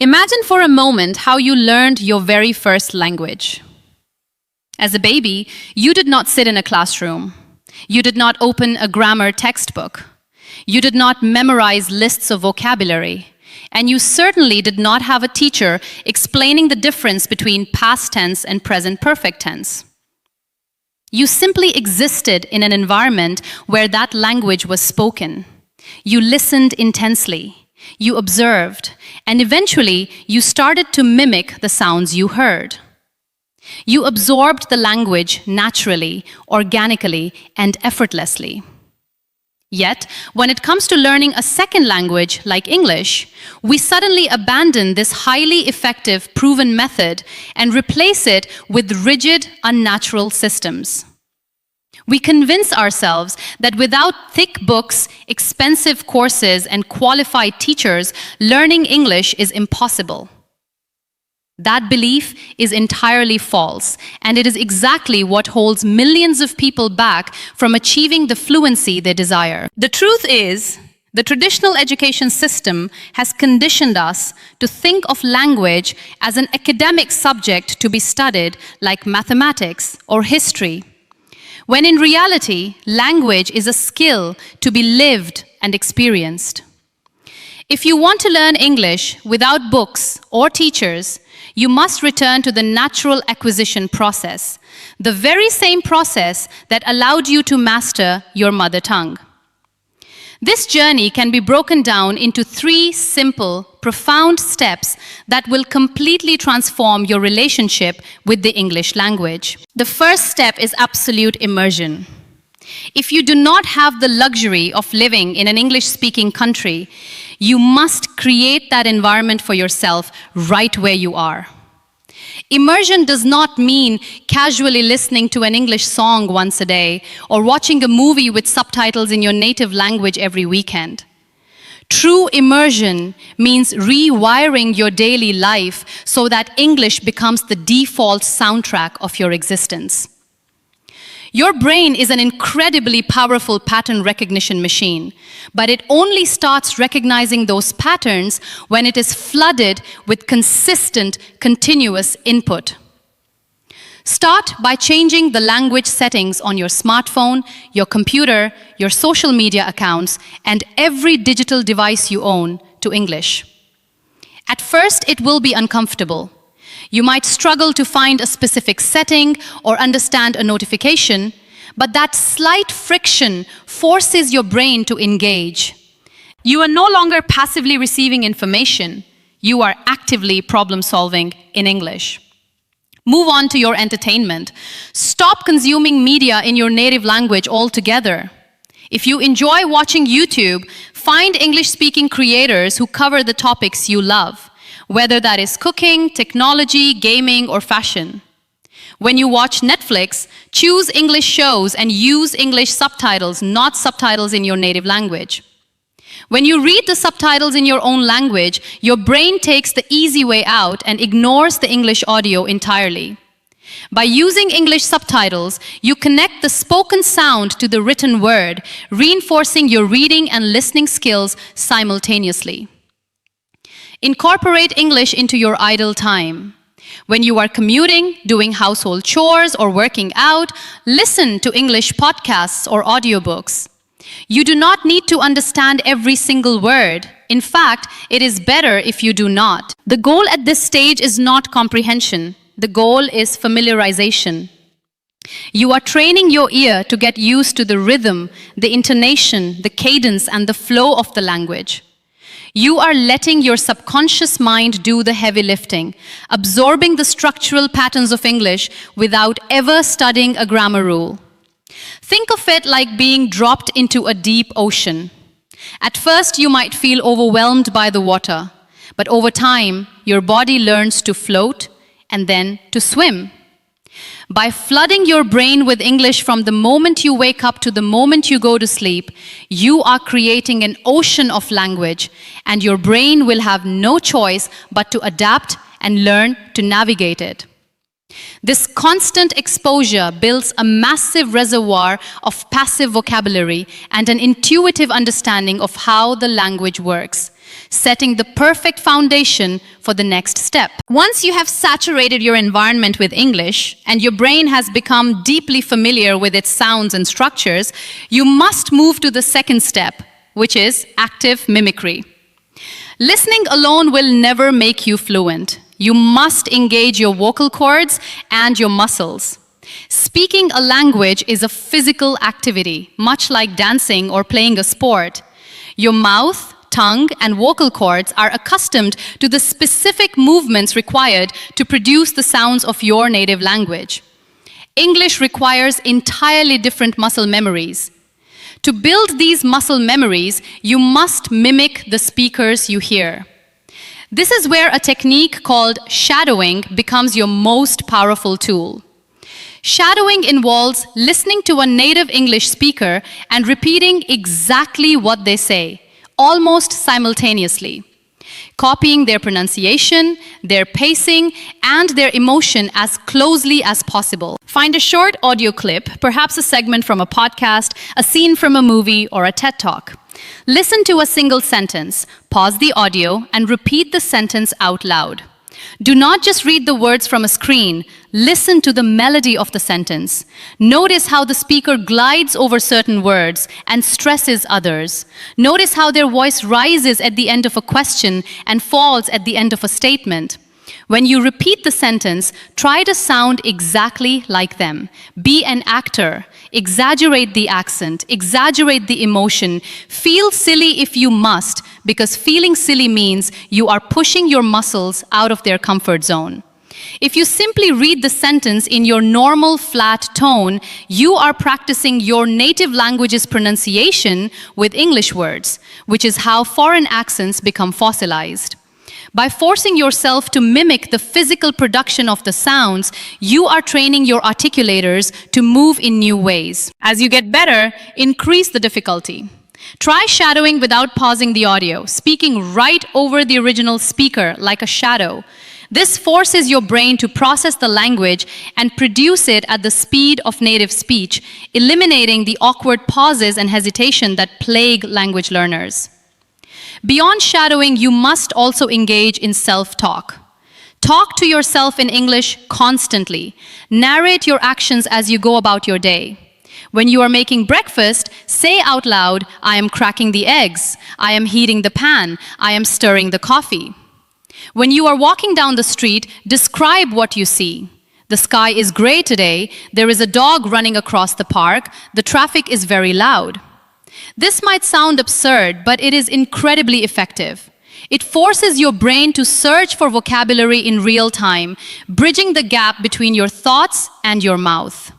Imagine for a moment how you learned your very first language. As a baby, you did not sit in a classroom. You did not open a grammar textbook. You did not memorize lists of vocabulary. And you certainly did not have a teacher explaining the difference between past tense and present perfect tense. You simply existed in an environment where that language was spoken. You listened intensely. You observed, and eventually you started to mimic the sounds you heard. You absorbed the language naturally, organically, and effortlessly. Yet, when it comes to learning a second language like English, we suddenly abandon this highly effective, proven method and replace it with rigid, unnatural systems. We convince ourselves that without thick books, expensive courses, and qualified teachers, learning English is impossible. That belief is entirely false, and it is exactly what holds millions of people back from achieving the fluency they desire. The truth is, the traditional education system has conditioned us to think of language as an academic subject to be studied like mathematics or history, when in reality, language is a skill to be lived and experienced. If you want to learn English without books or teachers, you must return to the natural acquisition process, the very same process that allowed you to master your mother tongue. This journey can be broken down into 3 simple, profound steps that will completely transform your relationship with the English language. The first step is absolute immersion. If you do not have the luxury of living in an English-speaking country, you must create that environment for yourself right where you are. Immersion does not mean casually listening to an English song once a day or watching a movie with subtitles in your native language every weekend. True immersion means rewiring your daily life so that English becomes the default soundtrack of your existence. Your brain is an incredibly powerful pattern recognition machine, but it only starts recognizing those patterns when it is flooded with consistent, continuous input. Start by changing the language settings on your smartphone, your computer, your social media accounts, and every digital device you own to English. At first, it will be uncomfortable. You might struggle to find a specific setting or understand a notification, but that slight friction forces your brain to engage. You are no longer passively receiving information. You are actively problem-solving in English. Move on to your entertainment. Stop consuming media in your native language altogether. If you enjoy watching YouTube, find English-speaking creators who cover the topics you love, whether that is cooking, technology, gaming, or fashion. When you watch Netflix, choose English shows and use English subtitles, not subtitles in your native language. When you read the subtitles in your own language, your brain takes the easy way out and ignores the English audio entirely. By using English subtitles, you connect the spoken sound to the written word, reinforcing your reading and listening skills simultaneously. Incorporate English into your idle time. When you are commuting, doing household chores, or working out, listen to English podcasts or audiobooks. You do not need to understand every single word. In fact, it is better if you do not. The goal at this stage is not comprehension. The goal is familiarization. You are training your ear to get used to the rhythm, the intonation, the cadence, and the flow of the language. You are letting your subconscious mind do the heavy lifting, absorbing the structural patterns of English without ever studying a grammar rule. Think of it like being dropped into a deep ocean. At first, you might feel overwhelmed by the water, but over time, your body learns to float and then to swim. By flooding your brain with English from the moment you wake up to the moment you go to sleep, you are creating an ocean of language, and your brain will have no choice but to adapt and learn to navigate it. This constant exposure builds a massive reservoir of passive vocabulary and an intuitive understanding of how the language works. setting the perfect foundation for the next step. Once you have saturated your environment with English and your brain has become deeply familiar with its sounds and structures, you must move to the second step, which is active mimicry. Listening alone will never make you fluent. You must engage your vocal cords and your muscles. Speaking a language is a physical activity, much like dancing or playing a sport. Your mouth, tongue, and vocal cords are accustomed to the specific movements required to produce the sounds of your native language. English requires entirely different muscle memories. To build these muscle memories, you must mimic the speakers you hear. This is where a technique called shadowing becomes your most powerful tool. Shadowing involves listening to a native English speaker and repeating exactly what they say, almost simultaneously, copying their pronunciation, their pacing, and their emotion as closely as possible. Find a short audio clip, perhaps a segment from a podcast, a scene from a movie, or a TED Talk. Listen to a single sentence, pause the audio, and repeat the sentence out loud. Do not just read the words from a screen. Listen to the melody of the sentence. Notice how the speaker glides over certain words and stresses others. Notice how their voice rises at the end of a question and falls at the end of a statement. When you repeat the sentence, try to sound exactly like them. Be an actor. Exaggerate the accent. Exaggerate the emotion. Feel silly if you must, because feeling silly means you are pushing your muscles out of their comfort zone. If you simply read the sentence in your normal flat tone, you are practicing your native language's pronunciation with English words, which is how foreign accents become fossilized. By forcing yourself to mimic the physical production of the sounds, you are training your articulators to move in new ways. As you get better, increase the difficulty. Try shadowing without pausing the audio, speaking right over the original speaker like a shadow. This forces your brain to process the language and produce it at the speed of native speech, eliminating the awkward pauses and hesitation that plague language learners. Beyond shadowing, you must also engage in self-talk. Talk to yourself in English constantly. Narrate your actions as you go about your day. When you are making breakfast, say out loud, "I am cracking the eggs. I am heating the pan. I am stirring the coffee." When you are walking down the street, describe what you see. The sky is gray today. There is a dog running across the park. The traffic is very loud. This might sound absurd, but it is incredibly effective. It forces your brain to search for vocabulary in real time, bridging the gap between your thoughts and your mouth.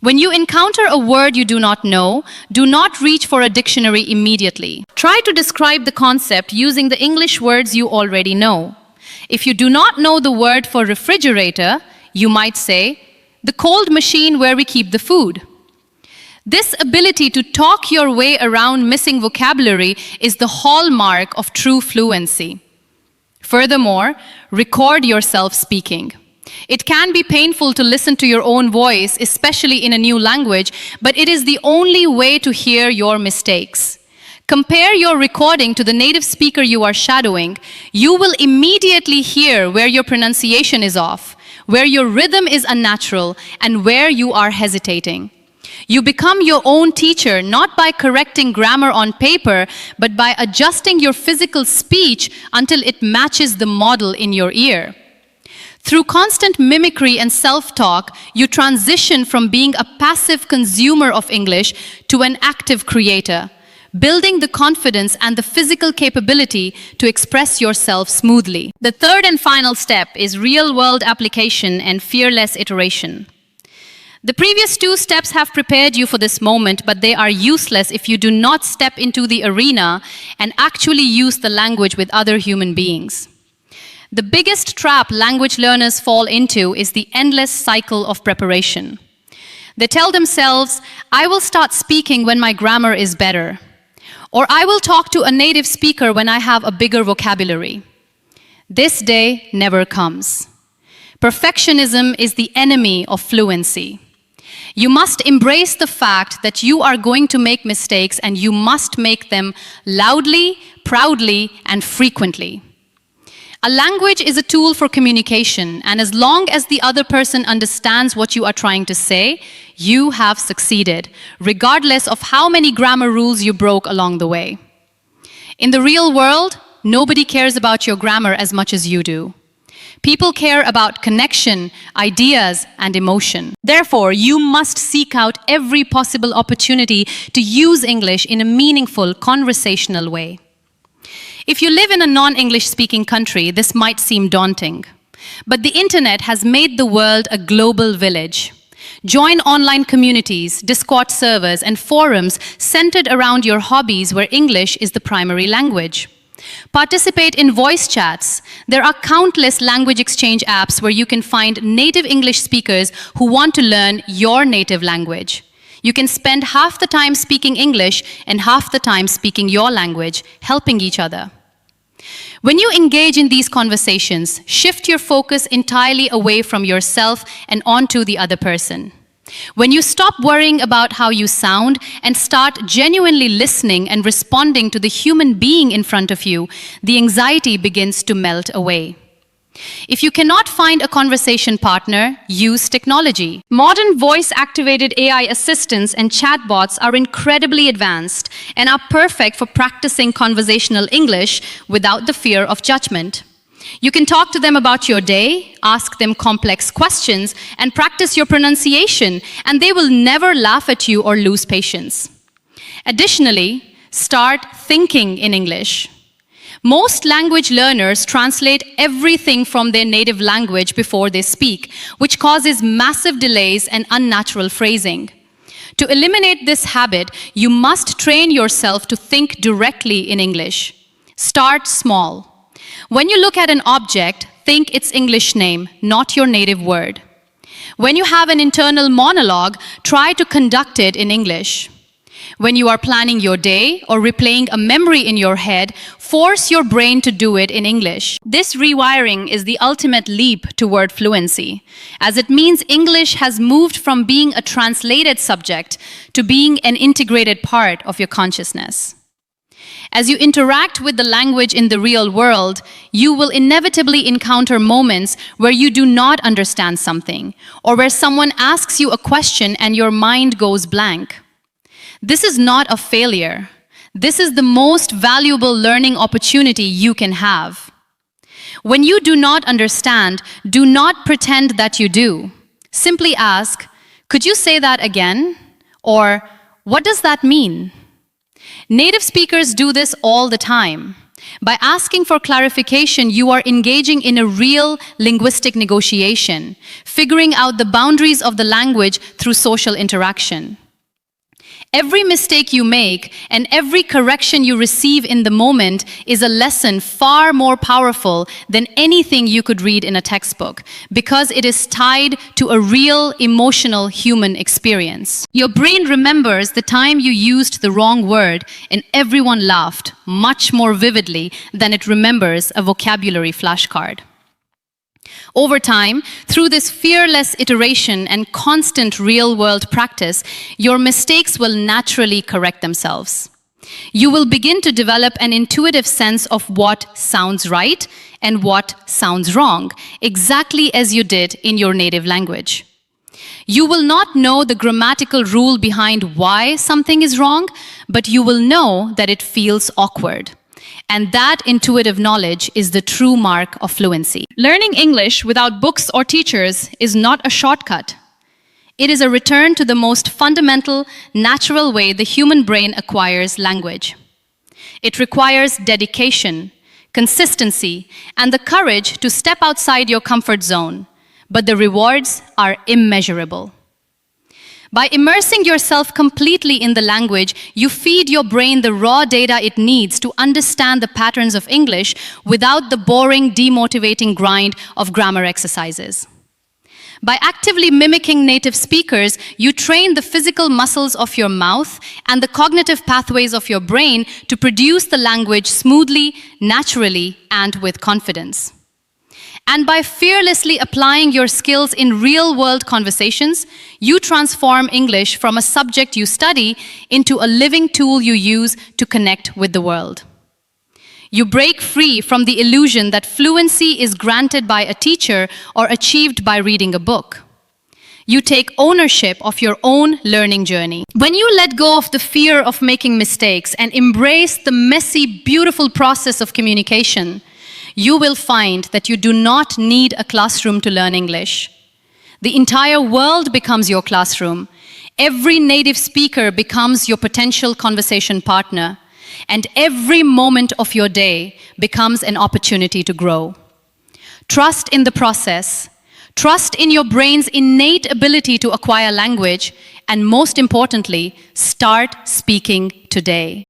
When you encounter a word you do not know, do not reach for a dictionary immediately. Try to describe the concept using the English words you already know. If you do not know the word for refrigerator, you might say, "the cold machine where we keep the food." This ability to talk your way around missing vocabulary is the hallmark of true fluency. Furthermore, record yourself speaking. It can be painful to listen to your own voice, especially in a new language, but it is the only way to hear your mistakes. Compare your recording to the native speaker you are shadowing. You will immediately hear where your pronunciation is off, where your rhythm is unnatural, and where you are hesitating. You become your own teacher, not by correcting grammar on paper, but by adjusting your physical speech until it matches the model in your ear. Through constant mimicry and self-talk, you transition from being a passive consumer of English to an active creator, building the confidence and the physical capability to express yourself smoothly. The third and final step is real-world application and fearless iteration. The previous two steps have prepared you for this moment, but they are useless if you do not step into the arena and actually use the language with other human beings. The biggest trap language learners fall into is the endless cycle of preparation. They tell themselves, "I will start speaking when my grammar is better," or "I will talk to a native speaker when I have a bigger vocabulary." This day never comes. Perfectionism is the enemy of fluency. You must embrace the fact that you are going to make mistakes and you must make them loudly, proudly, and frequently. A language is a tool for communication, and as long as the other person understands what you are trying to say, you have succeeded, regardless of how many grammar rules you broke along the way. In the real world, nobody cares about your grammar as much as you do. People care about connection, ideas, and emotion. Therefore, you must seek out every possible opportunity to use English in a meaningful, conversational way. If you live in a non-English speaking country, this might seem daunting. But the internet has made the world a global village. Join online communities, Discord servers, and forums centered around your hobbies where English is the primary language. Participate in voice chats. There are countless language exchange apps where you can find native English speakers who want to learn your native language. You can spend half the time speaking English and half the time speaking your language, helping each other. When you engage in these conversations, shift your focus entirely away from yourself and onto the other person. When you stop worrying about how you sound and start genuinely listening and responding to the human being in front of you, the anxiety begins to melt away. If you cannot find a conversation partner, use technology. Modern voice-activated AI assistants and chatbots are incredibly advanced and are perfect for practicing conversational English without the fear of judgment. You can talk to them about your day, ask them complex questions, and practice your pronunciation, and they will never laugh at you or lose patience. Additionally, start thinking in English. Most language learners translate everything from their native language before they speak, which causes massive delays and unnatural phrasing. To eliminate this habit, you must train yourself to think directly in English. Start small. When you look at an object, think its English name, not your native word. When you have an internal monologue, try to conduct it in English. When you are planning your day or replaying a memory in your head, force your brain to do it in English. This rewiring is the ultimate leap toward fluency, as it means English has moved from being a translated subject to being an integrated part of your consciousness. As you interact with the language in the real world, you will inevitably encounter moments where you do not understand something, or where someone asks you a question and your mind goes blank. This is not a failure. This is the most valuable learning opportunity you can have. When you do not understand, do not pretend that you do. Simply ask, "Could you say that again?" Or, "What does that mean?" Native speakers do this all the time. By asking for clarification, you are engaging in a real linguistic negotiation, figuring out the boundaries of the language through social interaction. Every mistake you make and every correction you receive in the moment is a lesson far more powerful than anything you could read in a textbook, because it is tied to a real emotional human experience. Your brain remembers the time you used the wrong word and everyone laughed much more vividly than it remembers a vocabulary flashcard. Over time, through this fearless iteration and constant real-world practice, your mistakes will naturally correct themselves. You will begin to develop an intuitive sense of what sounds right and what sounds wrong, exactly as you did in your native language. You will not know the grammatical rule behind why something is wrong, but you will know that it feels awkward. And that intuitive knowledge is the true mark of fluency. Learning English without books or teachers is not a shortcut. It is a return to the most fundamental, natural way the human brain acquires language. It requires dedication, consistency, and the courage to step outside your comfort zone, but the rewards are immeasurable. By immersing yourself completely in the language, you feed your brain the raw data it needs to understand the patterns of English without the boring, demotivating grind of grammar exercises. By actively mimicking native speakers, you train the physical muscles of your mouth and the cognitive pathways of your brain to produce the language smoothly, naturally, and with confidence. And by fearlessly applying your skills in real-world conversations, you transform English from a subject you study into a living tool you use to connect with the world. You break free from the illusion that fluency is granted by a teacher or achieved by reading a book. You take ownership of your own learning journey. When you let go of the fear of making mistakes and embrace the messy, beautiful process of communication, you will find that you do not need a classroom to learn English. The entire world becomes your classroom. Every native speaker becomes your potential conversation partner, and every moment of your day becomes an opportunity to grow. Trust in the process. Trust in your brain's innate ability to acquire language, and most importantly, start speaking today.